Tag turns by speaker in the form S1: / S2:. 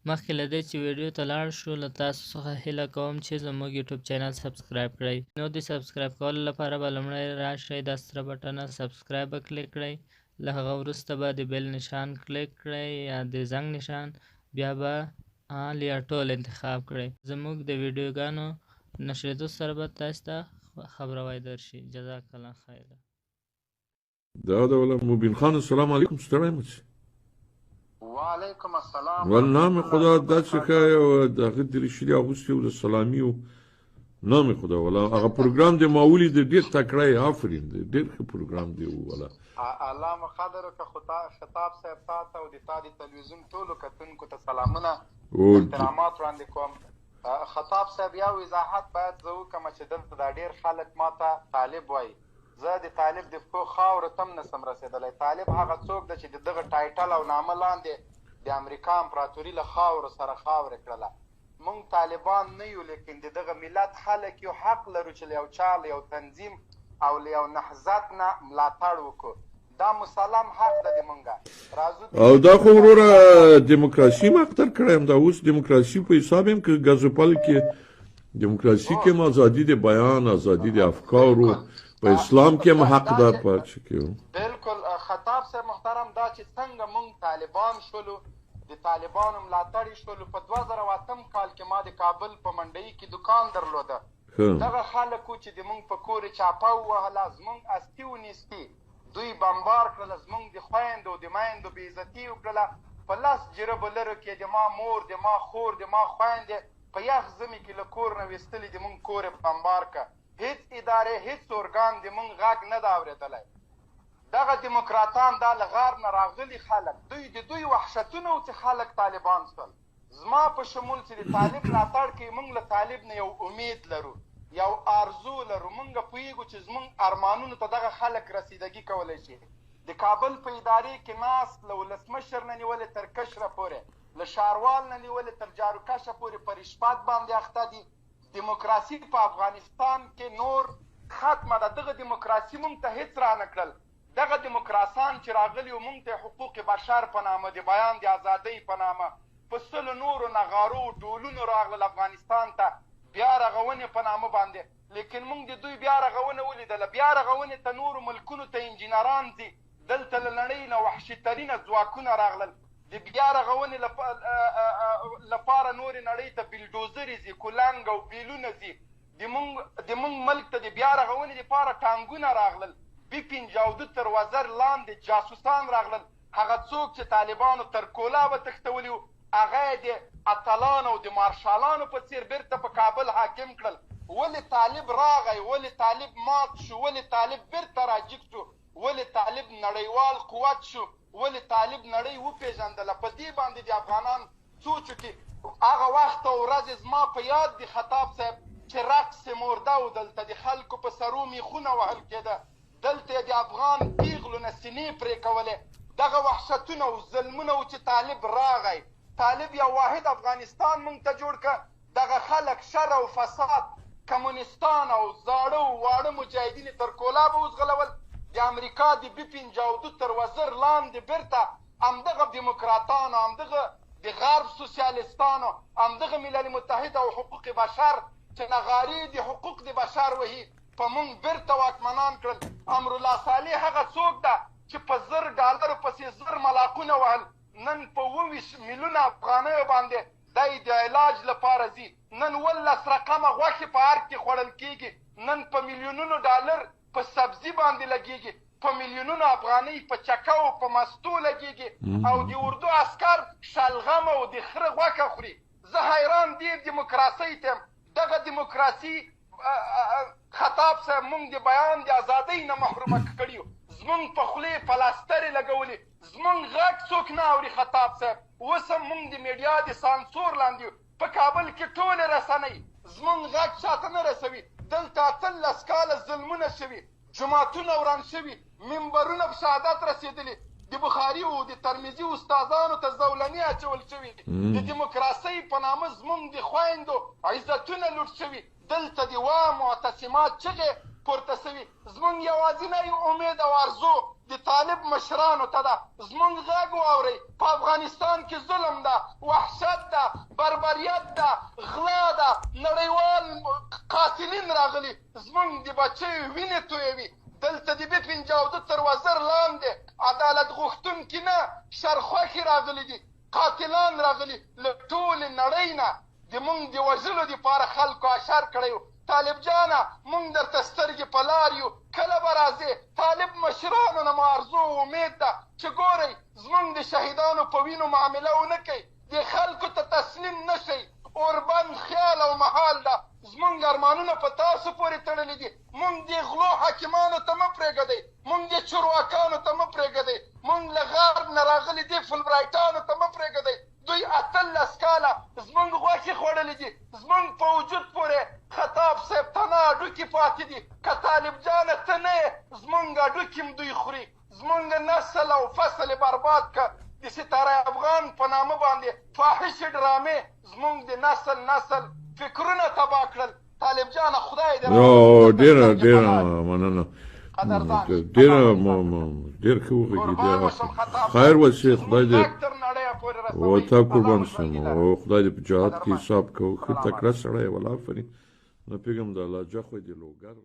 S1: مخکې له دې چې ویډیو ته لاړ شو له تاسو څخه هیله کوم چې زموږ یوټیوب چینل سبسکرایب کړئ. نو د سبسکرایب کولو لپاره به لومړی راشئ دا سره بټنه سبسکرایب به کلیک کړئ. له هغه وروسته به د بیل نشان کلیک کړئ یا د زنګ نشان، بیا به آل یا ټول انتخاب کړئ. زموږ د ویډیوګانو نشریدو سره به تاسو ته خبروای درشي. جزاک الله خیر.
S2: دا ولا مبین خان السلام علیکم ستړی مچ
S3: وعلیکم السلام
S2: والنام خدا دا شکایه و دغه درشلی اغوستی و سلامی و نام خدا ولا هغه پروګرام دی ماولی د ډیر تکړه آفرین دی ډیر ښه پروګرام دی ولا
S3: الله مقدر که خطاب صاحب تاسو او د تاسو تلویزیون ټولو کتونکو ته سلامونه او احترامات وړاندې کوم. خطاب صاحب یو وضاحت باید زه وکړم چې دلته دا ډیر خلک ماته طالب وایي. زه د طالب د پښو خاورو ته هم نسم رسېدلی. طالب هغه څوک دی چې د دغه ټایټل او نامه لاندې د امریکا امپراتوري له خاورو سره خاورې کړله. موږ طالبان نه یو، لیکن د دغه ملت خلک یو حق لرو چې له یو چا له یو تنظیم او له یو نهضت نه ملاتړ وکړو. دا مسلم حق ده د مونږه.
S2: او دا خو وروره دیموکراسي مختر کړی یم. دا اوس دیموکراسي په حساب یم که ګازوپل کې دیموکراسي کې هم ازادي د بیان، ازادي د افکارو، په اسلام کې هم حق ده پاتې کېږو.
S3: بالکل خطاب صاحب محترم، دا چې څنګه مونږ طالبان شولو، د طالبانو ملاتړي شولو. په 2008 کال کې ما د کابل په منډۍ کې دکان درلوده. دغه خلکو چې د مونږ په کور چاپه ووهله، زمونږ استي ونیستي، دوی بمبار کړله، زمونږ د خویندو د میندو بې عزتي وکړله. په 10 جربو لرو کې د ما مور، د ما خور، د ما خویندې په یخ ژمي کې له کور نه ویستلي، د مونږ کور یې بمبار که. هیڅ ادارې، هیڅ ارګان د مونږ غږ نه ده اورېدلی. دغه دیموکراتان دا له غار نه راغلي خلک، د دوی وحشتونه و چې خلک طالبان شول. زما په شمول چې د طالب ملاتړ کوي، مونږ له طالب نه یو امید لرو، یو آرزو لرو. مونږ پوهېږو چې زمونږ ارمانونو ته دغه خلک رسیدګي کولی شي. د کابل په ادارې کې ناست له ولسمشر نه نیولې تر کشره پورې، له ښاروال نه نیولې تر جاروکشه پورې په رشوت باندې اخته دي. دیموکراسي په افغانستان کې نور ختمه ده. دغه دیموکراسي مونږ ته هېڅ رانه کړل. دغه دیموکراسان چې راغلي و مونږ ته حقوق بشر په نامه، د بیان د ازادۍ په نامه، په 100 نورو نغارو ډولونو راغلل افغانستان ته بیا رغونې په نامه باندې. لیکن مونږ د دوی بیا رغونه ولیدله. بیا رغونې ته نورو ملکونو ته انجینران ځي، دلته له نړۍ نه وحشي ترینه ځواکونه راغلل. د بیا رغونې لپاره نورې نړۍ ته بلډوزرې ځي، کولنګ او بیلونه ځي. د مونږ ملک ته د بیا رغونې لپاره ټانګونه راغلل. بیپین جاودو تر وزر لاندې جاسوسان راغلل. هغه څوک چې طالبانو تر کولابه تښتولي وو، هغه یې د اتلانو او د مارشالانو په څېر بیرته په کابل حاکم کړل. ولې طالب راغی؟ ولې طالب مات شو؟ ولې طالب بیرته راجګ شو؟ ولې طالب نړیوال قوت شو؟ ولې طالب نړۍ وپېژندله؟ په دې باندې د افغانان سوچ وکړي. هغه وخت او ورځې زما په یاد دي خطاب صاحب چې رقص مرده و، دلته د خلکو په سرو میخونه وهل کېده، دلته د افغان پیغلو نه سینې پرې کولې. دغه وحشتونه او ظلمونه و چې طالب راغی. طالب یو واحد افغانستان مونږ ته جوړ که. دغه خلک شر او فساد، کمونستان او زاړه او واړه مجاهدین تر کولابه وزغلول. د امریکا د بیپین جاودو تر وزر لاندې بیرته همدغه دیموکراتانو، همدغه د غرب سوسیالیستانو، همدغه ملل متحد او حقوق بشر چې نغارې د حقوق د بشر وهي، په مونږ بیرته واکمنان کړل. امرالله صالح هغه څوک ده چې په $1000 پسې 1000 ملاقونه وهل. نن په 20 میلیونه افغانیو باندې دی د علاج لپاره ځي. نن 12 رقمه غوښې په ارګ کې خوړل کېږي. نن په میلیونونو ډالر په سبزي باندې لګېږي. په میلیونونو افغانۍ په چکه او په مستو لګېږي. او د اردو عسکر شلغم او د خره غوښه خوري. زه حیران دې دیموکراسۍ ته یم. دغه دیموکراسي خطاب صاحب مونږ د بیان د ازادۍ نه محرومه کړي. زمونږ په خولې پلاسترې لګولي، زمونږ غږ څوک نه اوري. خطاب صاحب اوس هم مونږ د میډیا د سانسور لاندې په کابل کې ټولې رسنۍ زمونږ غږ چاته نه رسوي. دلته 18 کاله ظلمونه شوي، جوماتونه وران شوي، منبرونه په شهادت رسېدلي، د بخاري او د ترمذي استادانو ته زولنې اچول شوي. د دیموکراسۍ په نامه زمونږ د خویندو عزتونه لوټ شوي. دلته د وا معتصمات چغې پورته شوي. زمونږ یوازینی امید او ارزو د طالب مشرانو ته ده زمونږ غږ واورئ په افغانستان کې ظلم ده وحشت ده بربریت ده غلا ده نړیوال قاتلین راغلي زمونږ د بچیو وینې تویوي دلته د بي 52 تر وزر لاندې عدالت غوښتونکي نه شرخوښې راغلي دي قاتلان راغلي له ټولې نړۍ نه د مونږ د وژلو دپاره خلکو اشر کړی و طالب جانه مونږ درته سترګې په لار یو کله به راځې طالب مشرانو نه مو ارزو و امید ده چې ګورئ زمونږ د شهیدانو په وینو معامله ونه کوئ د خلکو ته تسلیم نه شئ اوربند خیال او محال ده زمونږ ارمانونه په تاسو پورې تړلي دي مونږ د غلو حاکمانو ته مه پرېږدئ مونږ د چرواکانو ته مه پرېږدئ مونږ له غرب نه راغلي دي فلبرایټانو ته مه پرېږدئ دوی 18 کاله زمونږ غوښې خوړلې دي زمونږ په وجود پورې خطاب صاحب تنه هډوکي پاتې دي که طالب جانه ته نه یې زمونږ هډوکي هم دوی خوري زمونږ نسل او فصل یې برباد که د ستاره افغان په نامه باندې فاحشې ډرامې زمونږ د نسل فکرونه تباه کړل طالب جانه خدای دې
S2: ډېره مننه ډېر ښه وغږېدې خیر وشي خدای دې و تا قربان شم او خدای دې په جهاد کې حساب کوو ښه تکړه سړی ولا آفرین نه پوهېږم د الله جا خو دې لوګر